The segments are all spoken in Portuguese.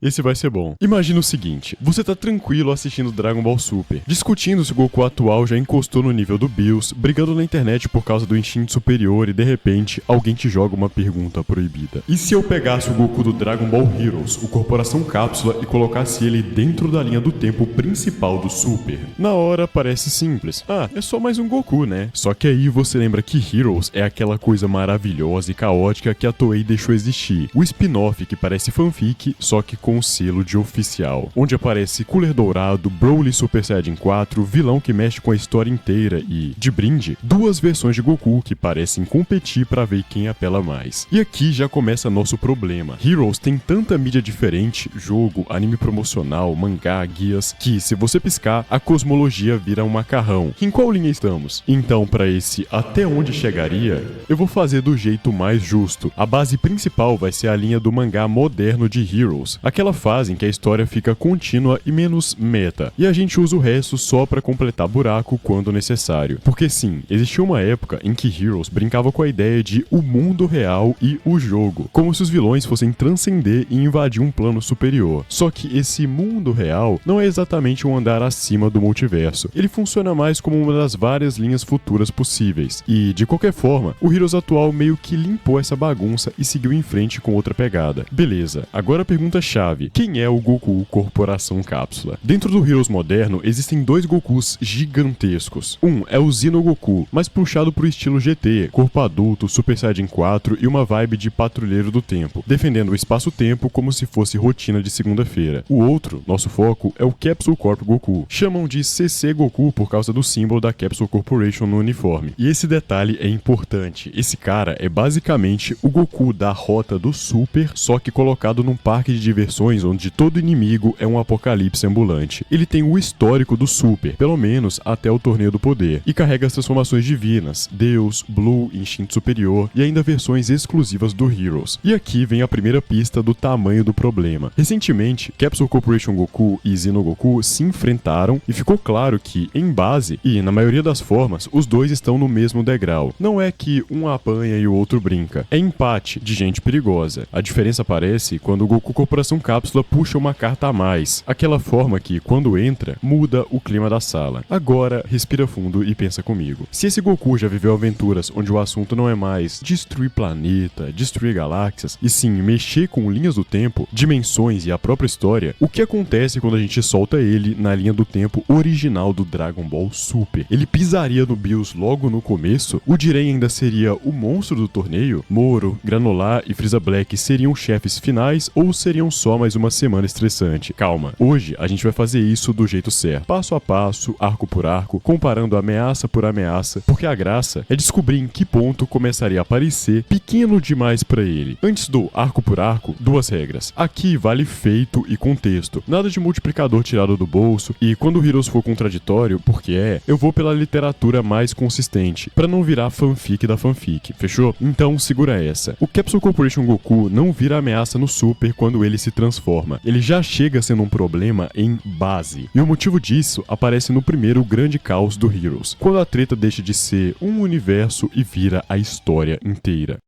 esse vai ser bom. Imagina o seguinte, você tá tranquilo assistindo Dragon Ball Super, discutindo se o Goku atual já encostou no nível do Bills, brigando na internet por causa do instinto superior e de repente alguém te joga uma pergunta proibida. E se eu pegasse o Goku do Dragon Ball Heroes, o Corporação Cápsula, e colocasse ele dentro da linha do tempo principal do Super? Na hora parece simples. Ah, é só mais um Goku, né? Só que aí você lembra que Heroes é aquela coisa maravilhosa e caótica que a Toei deixou existir. O spin-off que parece fanfic, só que com o selo de oficial. Onde aparece Cooler Dourado, Broly Super Saiyajin 4, vilão que mexe com a história inteira e, de brinde, duas versões de Goku que parecem competir pra ver quem apela mais. E aqui já começa nosso problema. Heroes tem tanta mídia diferente, jogo, anime promocional, mangá, guias, que se você piscar, a cosmologia vira um macarrão. Em qual linha estamos? Então, pra esse até onde chegaria, eu vou fazer do jeito mais justo. A base principal vai ser a linha do mangá moderno de Heroes, aquela fase em que a história fica contínua e menos meta, e a gente usa o resto só pra completar buraco quando necessário. Porque sim, existiu uma época em que Heroes brincava com a ideia de o mundo real e o jogo, como se os vilões fossem transcender e invadir um plano superior. Só que esse mundo real não é exatamente um andar acima do multiverso, ele funciona mais como uma das várias linhas futuras possíveis, e de qualquer forma, o Heroes atual meio que limpou essa bagunça e seguiu em frente com outra pegada. Beleza, agora a pergunta-chave: quem é o Goku Corporação Cápsula? Dentro do Heroes moderno, existem dois Gokus gigantescos. Um é o Xenogoku, mais puxado pro estilo GT, corpo adulto, Super Saiyajin 4 e uma vibe de patrulheiro do tempo, defendendo o espaço-tempo como se fosse rotina de segunda-feira. O outro, nosso foco, é o Capsule Corp Goku. Chamam de CC Goku por causa do símbolo da Capsule Corporation no uniforme. E esse detalhe é importante. Esse cara é basicamente o Goku da rota do Super, só que colocado num parque de diversões onde todo inimigo é um apocalipse ambulante. Ele tem o histórico do Super, pelo menos até o Torneio do Poder, e carrega as transformações divinas, Deus, Blue, Instinto Superior e ainda versões exclusivas do Heroes. E aqui vem a primeira pista do tamanho do problema. Recentemente, Capsule Corporation Goku e Xenogoku se enfrentaram e ficou claro que, em base e na maioria das formas, os dois estão no mesmo degrau. Não é que um apanha e o outro brinca, é empate de gente perigosa. A diferença aparece quando o Goku Corporação Cápsula puxa uma carta a mais, aquela forma que, quando entra, muda o clima da sala. Agora, respira fundo e pensa comigo. Se esse Goku já viveu aventuras onde o assunto não é mais destruir planeta, destruir galáxias, e sim mexer com linhas do tempo, dimensões e a própria história, o que acontece quando a gente solta ele na linha do tempo original do Dragon Ball Super? Ele pisaria no Bills logo no começo? O Jiren ainda seria o monstro do torneio? Moro, Granular e Frieza Black seriam chefes finais ou seriam só mais uma semana estressante? Calma, hoje a gente vai fazer isso do jeito certo, passo a passo, arco por arco, comparando ameaça por ameaça, porque a graça é descobrir em que ponto começaria a parecer pequeno demais pra ele. Antes do arco por arco, duas regras. Aqui vale feito e contexto, nada de multiplicador tirado do bolso, e quando o Heroes for contraditório, porque eu vou pela literatura mais consistente, pra não virar fanfic da fanfic, fechou? Então segura essa. O Capsule Corporation Goku não vira ameaça no Super quando ele se transforma, ele já chega sendo um problema em base. E o motivo disso aparece no primeiro grande caos do Heroes, quando a treta deixa de ser um universo e vira a história inteira.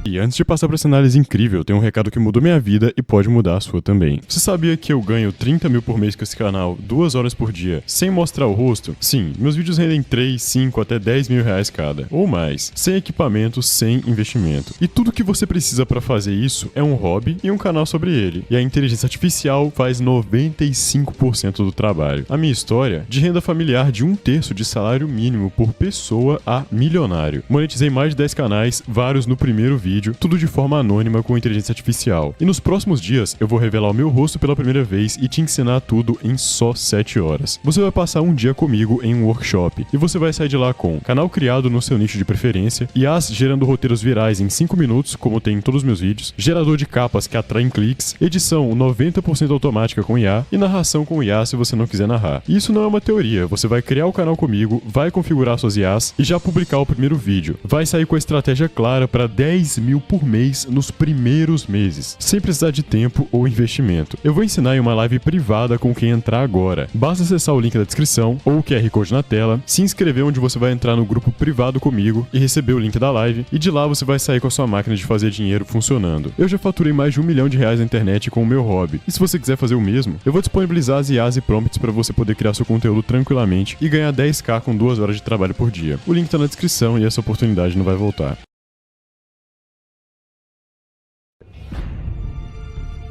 E antes de passar pra essa análise incrível, tem um recado que mudou minha vida e pode mudar a sua também. Você sabia que eu ganho 30 mil por mês com esse canal, 2 horas por dia, sem mostrar o rosto? Sim, meus vídeos rendem 3, 5 até 10 mil reais cada, ou mais, sem equipamento, sem investimento. E tudo que você precisa pra fazer isso é um hobby e um canal sobre ele. E a inteligência artificial faz 95% do trabalho. A minha história, de renda familiar de 1/3 de salário mínimo por pessoa a milionário. Monetizei mais de 10 canais, vários no primeiro vídeo, tudo de forma anônima com inteligência artificial. E nos próximos dias eu vou revelar o meu rosto pela primeira vez e te ensinar tudo em só 7 horas. Você vai passar um dia comigo em um workshop e você vai sair de lá com canal criado no seu nicho de preferência, IAs gerando roteiros virais em 5 minutos, como tem em todos os meus vídeos, gerador de capas que atraem cliques, edição 90% automática com IA e narração com IA se você não quiser narrar. E isso não é uma teoria, você vai criar o canal comigo, vai configurar suas IAs e já publicar o primeiro vídeo. Vai sair com a estratégia clara para 10 10.000 por mês nos primeiros meses, sem precisar de tempo ou investimento. Eu vou ensinar em uma live privada com quem entrar agora. Basta acessar o link da descrição ou o QR Code na tela, se inscrever onde você vai entrar no grupo privado comigo e receber o link da live, e de lá você vai sair com a sua máquina de fazer dinheiro funcionando. Eu já faturei mais de R$1 milhão na internet com o meu hobby, e se você quiser fazer o mesmo, eu vou disponibilizar as IAs e prompts para você poder criar seu conteúdo tranquilamente e ganhar 10k com 2 horas de trabalho por dia. O link tá na descrição e essa oportunidade não vai voltar.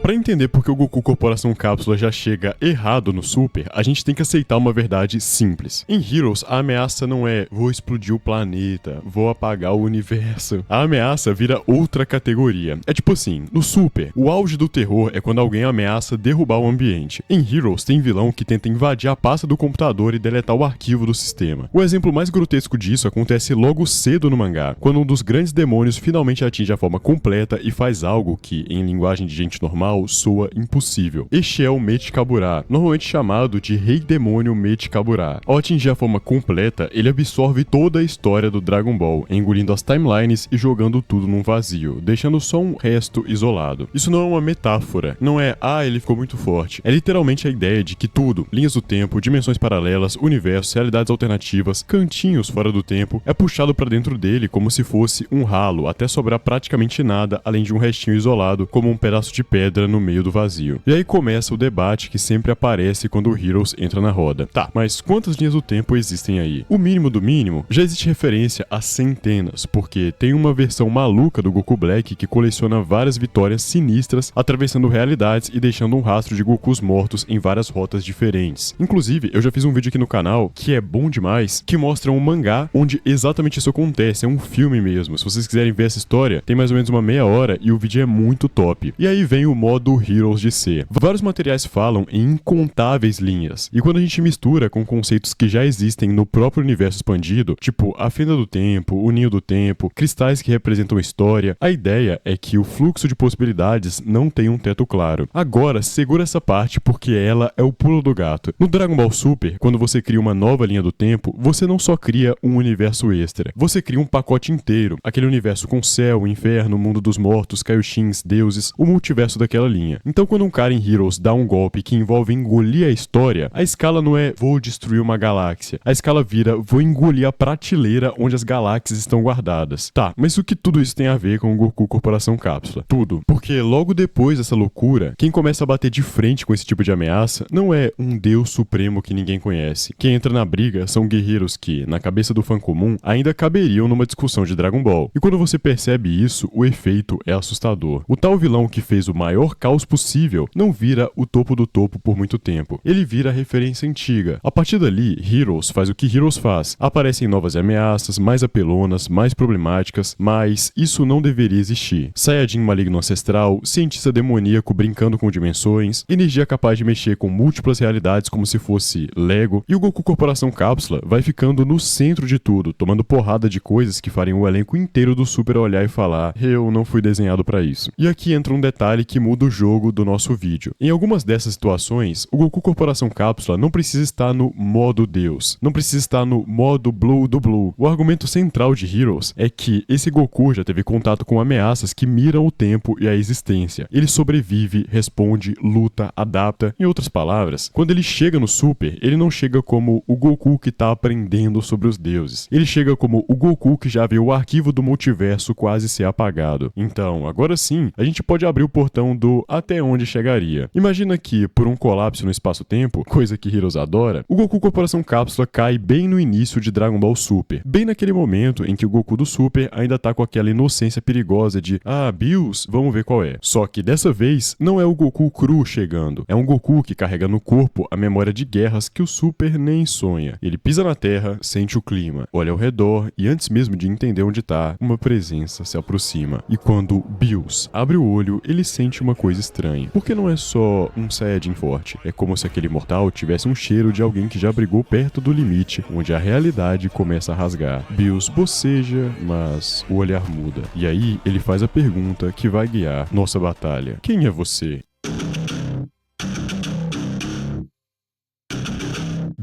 Pra entender por que o Goku Corporação Cápsula já chega errado no Super, a gente tem que aceitar uma verdade simples. Em Heroes, a ameaça não é vou explodir o planeta, vou apagar o universo. A ameaça vira outra categoria. É tipo assim, no Super, o auge do terror é quando alguém ameaça derrubar o ambiente. Em Heroes, tem vilão que tenta invadir a pasta do computador e deletar o arquivo do sistema. O exemplo mais grotesco disso acontece logo cedo no mangá, quando um dos grandes demônios finalmente atinge a forma completa e faz algo que, em linguagem de gente normal, soa impossível. Este é o Mechikabura, normalmente chamado de Rei Demônio Mechikabura. Ao atingir a forma completa, ele absorve toda a história do Dragon Ball, engolindo as timelines e jogando tudo num vazio, deixando só um resto isolado. Isso não é uma metáfora, não é ele ficou muito forte. É literalmente a ideia de que tudo, linhas do tempo, dimensões paralelas, universos, realidades alternativas, cantinhos fora do tempo, é puxado pra dentro dele como se fosse um ralo, até sobrar praticamente nada, além de um restinho isolado, como um pedaço de pedra no meio do vazio. E aí começa o debate que sempre aparece quando o Heroes entra na roda. Tá, mas quantas linhas do tempo existem aí? O mínimo do mínimo, já existe referência a centenas, porque tem uma versão maluca do Goku Black que coleciona várias vitórias sinistras, atravessando realidades e deixando um rastro de Gokus mortos em várias rotas diferentes. Inclusive, eu já fiz um vídeo aqui no canal, que é bom demais, que mostra um mangá onde exatamente isso acontece, é um filme mesmo. Se vocês quiserem ver essa história, tem mais ou menos uma meia hora e o vídeo é muito top. E aí vem o modo Heroes de ser. Vários materiais falam em incontáveis linhas, e quando a gente mistura com conceitos que já existem no próprio universo expandido, tipo a fenda do tempo, o ninho do tempo, cristais que representam história, a ideia é que o fluxo de possibilidades não tem um teto claro. Agora, segura essa parte porque ela é o pulo do gato. No Dragon Ball Super, quando você cria uma nova linha do tempo, você não só cria um universo extra, você cria um pacote inteiro, aquele universo com céu, inferno, mundo dos mortos, Kaioshins, deuses, o multiverso daquela linha. Então quando um cara em Heroes dá um golpe que envolve engolir a história, a escala não é vou destruir uma galáxia, a escala vira vou engolir a prateleira onde as galáxias estão guardadas. Tá, mas o que tudo isso tem a ver com o Goku Corporação Cápsula? Tudo. Porque logo depois dessa loucura, quem começa a bater de frente com esse tipo de ameaça não é um deus supremo que ninguém conhece. Quem entra na briga são guerreiros que, na cabeça do fã comum, ainda caberiam numa discussão de Dragon Ball. E quando você percebe isso, o efeito é assustador. O tal vilão que fez o maior caos possível não vira o topo do topo por muito tempo. Ele vira a referência antiga. A partir dali, Heroes faz o que Heroes faz. Aparecem novas ameaças, mais apelonas, mais problemáticas, mas isso não deveria existir. Saiyajin maligno ancestral, cientista demoníaco brincando com dimensões, energia capaz de mexer com múltiplas realidades como se fosse Lego, e o Goku Corporação Cápsula vai ficando no centro de tudo, tomando porrada de coisas que fariam o elenco inteiro do Super olhar e falar: eu não fui desenhado pra isso. E aqui entra um detalhe que muda o jogo do nosso vídeo. Em algumas dessas situações, o Goku Corporação Cápsula não precisa estar no modo Deus, não precisa estar no modo Blue do Blue. O argumento central de Heroes é que esse Goku já teve contato com ameaças que miram o tempo e a existência. Ele sobrevive, responde, luta, adapta. Em outras palavras, quando ele chega no Super, ele não chega como o Goku que tá aprendendo sobre os deuses. Ele chega como o Goku que já viu o arquivo do multiverso quase ser apagado. Então, agora sim, a gente pode abrir o portão do até onde chegaria. Imagina que, por um colapso no espaço-tempo, coisa que Heroes adora, o Goku Corporação Cápsula cai bem no início de Dragon Ball Super. Bem naquele momento em que o Goku do Super ainda tá com aquela inocência perigosa de Bills, vamos ver qual é. Só que dessa vez, não é o Goku cru chegando. É um Goku que carrega no corpo a memória de guerras que o Super nem sonha. Ele pisa na Terra, sente o clima, olha ao redor e antes mesmo de entender onde tá, uma presença se aproxima. E quando Bills abre o olho, ele sente uma coisa estranha. Porque não é só um Saiyajin forte. É como se aquele mortal tivesse um cheiro de alguém que já brigou perto do limite, onde a realidade começa a rasgar. Bills boceja, mas o olhar muda. E aí, ele faz a pergunta que vai guiar nossa batalha. Quem é você?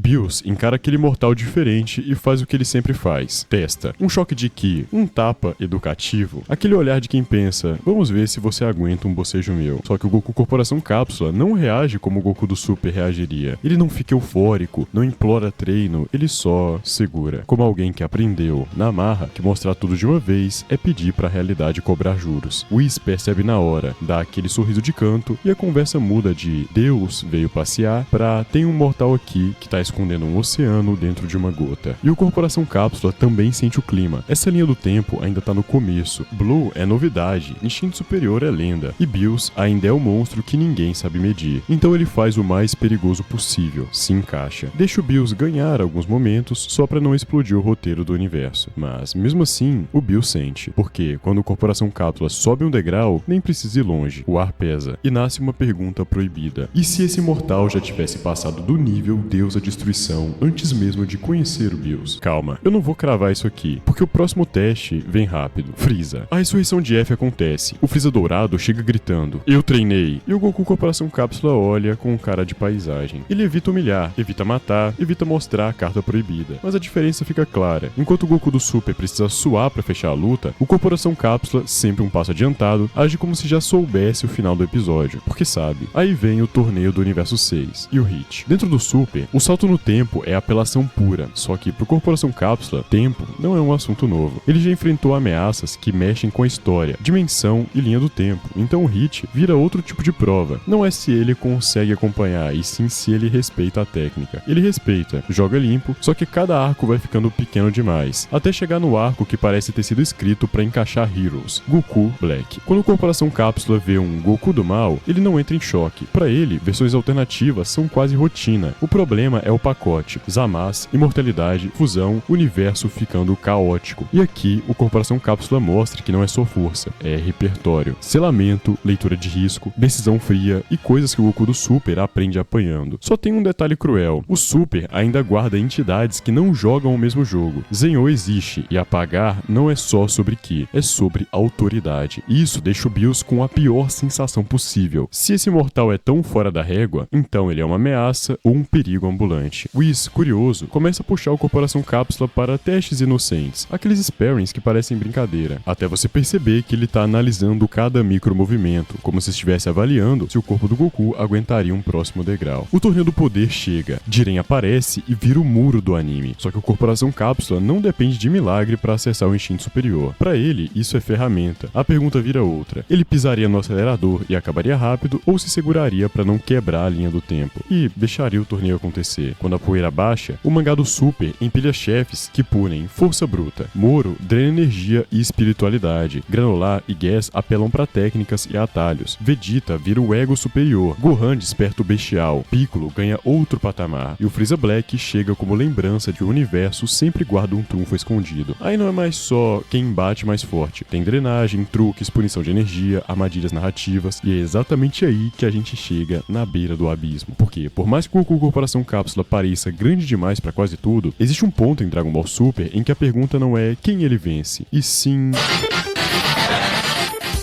Bills encara aquele mortal diferente e faz o que ele sempre faz. Testa. Um choque de ki, um tapa educativo. Aquele olhar de quem pensa, vamos ver se você aguenta um bocejo meu. Só que o Goku Corporação Cápsula não reage como o Goku do Super reagiria. Ele não fica eufórico, não implora treino, ele só segura. Como alguém que aprendeu, na marra, que mostrar tudo de uma vez é pedir pra realidade cobrar juros. Whis percebe na hora, dá aquele sorriso de canto e a conversa muda de Deus veio passear pra tem um mortal aqui que tá escondendo um oceano dentro de uma gota. E o Corporação Cápsula também sente o clima. Essa linha do tempo ainda tá no começo. Blue é novidade, Instinto Superior é lenda, e Bills ainda é o monstro que ninguém sabe medir. Então ele faz o mais perigoso possível, se encaixa. Deixa o Bills ganhar alguns momentos só pra não explodir o roteiro do universo. Mas, mesmo assim, o Bills sente, porque quando o Corporação Cápsula sobe um degrau, nem precisa ir longe, o ar pesa, e nasce uma pergunta proibida. E se esse mortal já tivesse passado do nível Deus da Destruição antes mesmo de conhecer o Bills? Calma, eu não vou cravar isso aqui, porque o próximo teste vem rápido. Freeza. A ressurreição de F acontece. O Freeza dourado chega gritando, eu treinei. E o Goku Corporação Cápsula olha com cara de paisagem. Ele evita humilhar, evita matar, evita mostrar a carta proibida. Mas a diferença fica clara. Enquanto o Goku do Super precisa suar pra fechar a luta, o Corporação Cápsula, sempre um passo adiantado, age como se já soubesse o final do episódio. Porque sabe. Aí vem o torneio do Universo 6 e o Hit. Dentro do Super, o salto no tempo é apelação pura. Só que pro Corporação Cápsula, tempo não é um assunto novo. Ele já enfrentou ameaças que mexem com a história, dimensão e linha do tempo. Então o Hit vira outro tipo de prova. Não é se ele consegue acompanhar, e sim se ele respeita a técnica. Ele respeita, joga limpo, só que cada arco vai ficando pequeno demais. Até chegar no arco que parece ter sido escrito pra encaixar Heroes, Goku Black. Quando a Corporação Cápsula vê um Goku do mal, ele não entra em choque. Pra ele, versões alternativas são quase rotina. O problema é o pacote. Zamasu, imortalidade, fusão, universo ficando caótico. E aqui, o Corporação Cápsula mostra que não é só força, é repertório, selamento, leitura de risco, decisão fria e coisas que o Goku do Super aprende apanhando. Só tem um detalhe cruel, o Super ainda guarda entidades que não jogam o mesmo jogo. Zenyo existe, e apagar não é só sobre Ki, é sobre autoridade. E isso deixa o Bills com a pior sensação possível. Se esse mortal é tão fora da régua, então ele é uma ameaça ou um perigo ambulante. Whis, curioso, começa a puxar o Corporação Cápsula para testes inocentes, aqueles sparrings que parecem brincadeira, até você perceber que ele tá analisando cada micromovimento, como se estivesse avaliando se o corpo do Goku aguentaria um próximo degrau. O torneio do poder chega, Jiren aparece e vira o muro do anime, só que o Corporação Cápsula não depende de milagre para acessar o instinto superior. Para ele, isso é ferramenta. A pergunta vira outra, ele pisaria no acelerador e acabaria rápido ou se seguraria para não quebrar a linha do tempo e deixaria o torneio acontecer. Quando a poeira baixa, o mangá do Super empilha chefes que punem força bruta. Moro drena energia e espiritualidade. Granular e Gas apelam para técnicas e atalhos. Vegeta vira o ego superior. Gohan desperta o bestial. Piccolo ganha outro patamar. E o Freeza Black chega como lembrança de que o universo sempre guarda um trunfo escondido. Aí não é mais só quem bate mais forte. Tem drenagem, truques, punição de energia, armadilhas narrativas. E é exatamente aí que a gente chega na beira do abismo. Porque, por mais que o Goku Corporação Cápsula pareça grande demais pra quase tudo, existe um ponto em Dragon Ball Super em que a pergunta não é quem ele vence, e sim...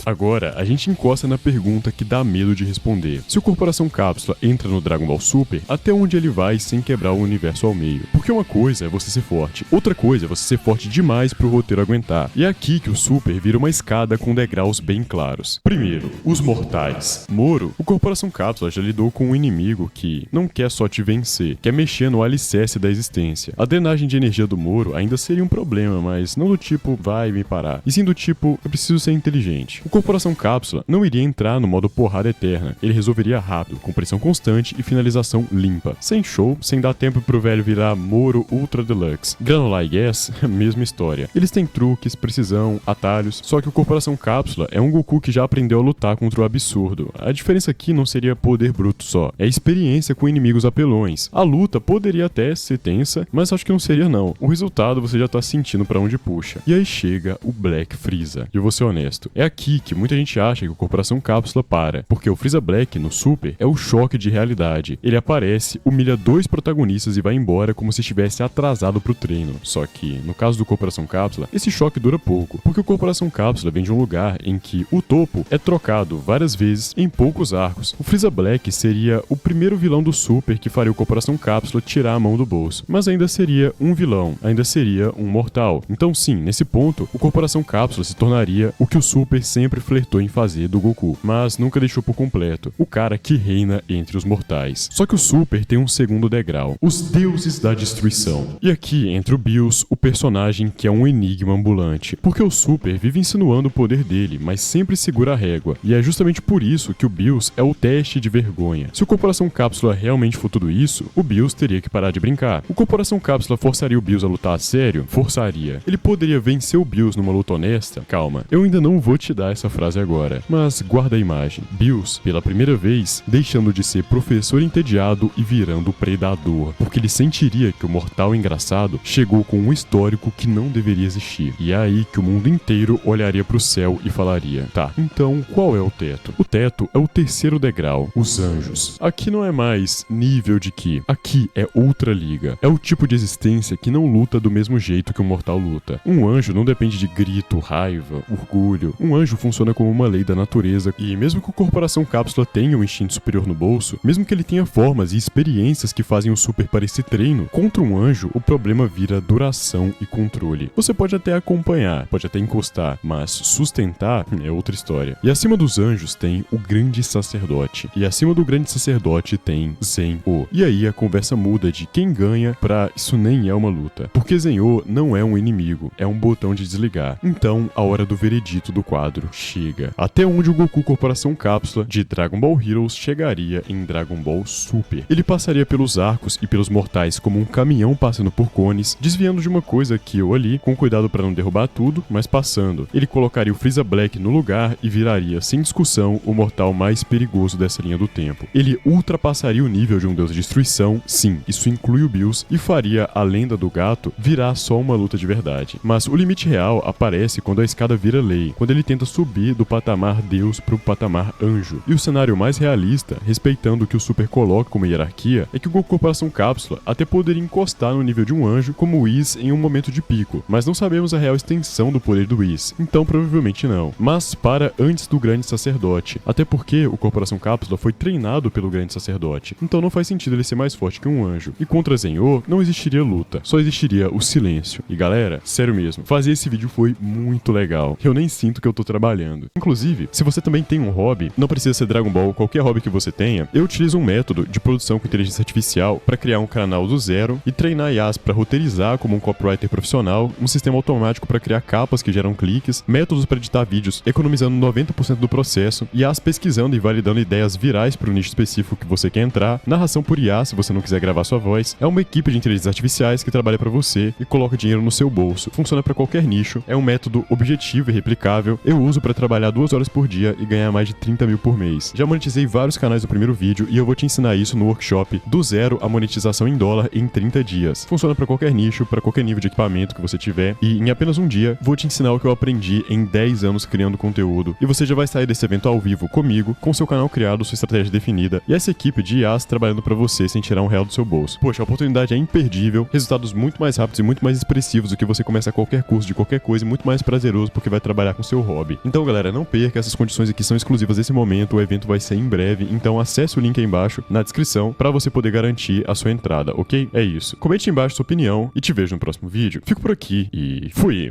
Agora, a gente encosta na pergunta que dá medo de responder. Se o Corporação Cápsula entra no Dragon Ball Super, até onde ele vai sem quebrar o universo ao meio? Porque uma coisa é você ser forte, outra coisa é você ser forte demais pro roteiro aguentar. E é aqui que o Super vira uma escada com degraus bem claros. Primeiro, os mortais. Moro, o Corporação Cápsula já lidou com um inimigo que não quer só te vencer, quer mexer no alicerce da existência. A drenagem de energia do Moro ainda seria um problema, mas não do tipo vai me parar, e sim do tipo eu preciso ser inteligente. O Corporação Cápsula não iria entrar no modo porrada eterna, ele resolveria rápido, com pressão constante e finalização limpa. Sem show, sem dar tempo pro velho virar Moro Ultra Deluxe. Granular e Gas, mesma história. Eles têm truques, precisão, atalhos, só que o Corporação Cápsula é um Goku que já aprendeu a lutar contra o absurdo. A diferença aqui não seria poder bruto só, é experiência com inimigos apelões. A luta poderia até ser tensa, mas acho que não seria não. O resultado você já tá sentindo pra onde puxa. E aí chega o Black Freeza. E eu vou ser honesto, é aqui que muita gente acha que o Corporação Cápsula para, porque o Frieza Black no Super é o choque de realidade. Ele aparece, humilha 2 protagonistas e vai embora como se estivesse atrasado pro treino. Só que, no caso do Corporação Cápsula, esse choque dura pouco, porque o Corporação Cápsula vem de um lugar em que o topo é trocado várias vezes em poucos arcos. O Frieza Black seria o primeiro vilão do Super que faria o Corporação Cápsula tirar a mão do bolso, mas ainda seria um vilão, ainda seria um mortal. Então sim, nesse ponto, o Corporação Cápsula se tornaria o que o Super sempre flertou em fazer do Goku, mas nunca deixou por completo, o cara que reina entre os mortais. Só que o Super tem um segundo degrau, os deuses da destruição. E aqui entra o Bills, o personagem que é um enigma ambulante, porque o Super vive insinuando o poder dele, mas sempre segura a régua, e é justamente por isso que o Bills é o teste de vergonha. Se o Corporação Cápsula realmente for tudo isso, o Bills teria que parar de brincar. O Corporação Cápsula forçaria o Bills a lutar a sério? Forçaria. Ele poderia vencer o Bills numa luta honesta? Calma, eu ainda não vou te dar essa frase agora, mas guarda a imagem. Bills, pela primeira vez, deixando de ser professor entediado e virando predador, porque ele sentiria que o mortal engraçado chegou com um histórico que não deveria existir. E é aí que o mundo inteiro olharia pro céu e falaria: tá, então qual é o teto? O teto é o terceiro degrau, os anjos. Aqui não é mais nível de Ki, aqui é outra liga. É o tipo de existência que não luta do mesmo jeito que um mortal luta. Um anjo não depende de grito, raiva, orgulho. Um anjo funciona como uma lei da natureza, e mesmo que o Corporação Cápsula tenha um instinto superior no bolso, mesmo que ele tenha formas e experiências que fazem o Super parecer treino, contra um anjo o problema vira duração e controle. Você pode até acompanhar, pode até encostar, mas sustentar é outra história. E acima dos anjos tem o grande sacerdote, e acima do grande sacerdote tem Zen-O. E aí a conversa muda de quem ganha pra isso nem é uma luta, porque Zen-O não é um inimigo, é um botão de desligar. Então a hora do veredito do quadro chega. Até onde o Goku Corporação Cápsula de Dragon Ball Heroes chegaria em Dragon Ball Super. Ele passaria pelos arcos e pelos mortais como um caminhão passando por cones, desviando de uma coisa aqui ou ali, com cuidado para não derrubar tudo, mas passando. Ele colocaria o Frieza Black no lugar e viraria, sem discussão, o mortal mais perigoso dessa linha do tempo. Ele ultrapassaria o nível de um deus de destruição, sim, isso inclui o Bills, e faria a lenda do gato virar só uma luta de verdade. Mas o limite real aparece quando a escada vira lei, quando ele tenta subir do patamar deus pro patamar anjo. E o cenário mais realista, respeitando o que o Super coloca como hierarquia, é que o Goku Corporação Cápsula até poderia encostar no nível de um anjo como o Whis em um momento de pico, mas não sabemos a real extensão do poder do Whis, então provavelmente não. Mas para antes do grande sacerdote, até porque o Corporação Cápsula foi treinado pelo grande sacerdote, então não faz sentido ele ser mais forte que um anjo. E contra Zen-O não existiria luta, só existiria o silêncio. E galera, sério mesmo, fazer esse vídeo foi muito legal. Eu nem sinto que eu tô trabalhando. Inclusive, se você também tem um hobby, não precisa ser Dragon Ball, qualquer hobby que você tenha, eu utilizo um método de produção com inteligência artificial para criar um canal do zero e treinar IAs para roteirizar como um copywriter profissional, um sistema automático para criar capas que geram cliques, métodos para editar vídeos, economizando 90% do processo, IAs pesquisando e validando ideias virais para o nicho específico que você quer entrar, narração por IA se você não quiser gravar sua voz. É uma equipe de inteligências artificiais que trabalha para você e coloca dinheiro no seu bolso. Funciona para qualquer nicho, é um método objetivo e replicável. Eu uso para trabalhar 2 horas por dia e ganhar mais de 30 mil por mês. Já monetizei vários canais no primeiro vídeo e eu vou te ensinar isso no workshop do zero a monetização em dólar em 30 dias. Funciona para qualquer nicho, para qualquer nível de equipamento que você tiver, e em apenas um dia vou te ensinar o que eu aprendi em 10 anos criando conteúdo, e você já vai sair desse evento ao vivo comigo, com seu canal criado, sua estratégia definida e essa equipe de IAs trabalhando para você sem tirar um real do seu bolso. Poxa, a oportunidade é imperdível, resultados muito mais rápidos e muito mais expressivos do que você começar qualquer curso de qualquer coisa, e muito mais prazeroso porque vai trabalhar com seu hobby. Então galera, não perca, essas condições aqui são exclusivas desse momento, o evento vai ser em breve, então acesse o link aí embaixo na descrição para você poder garantir a sua entrada, ok? É isso. Comente aí embaixo sua opinião e te vejo no próximo vídeo. Fico por aqui e fui!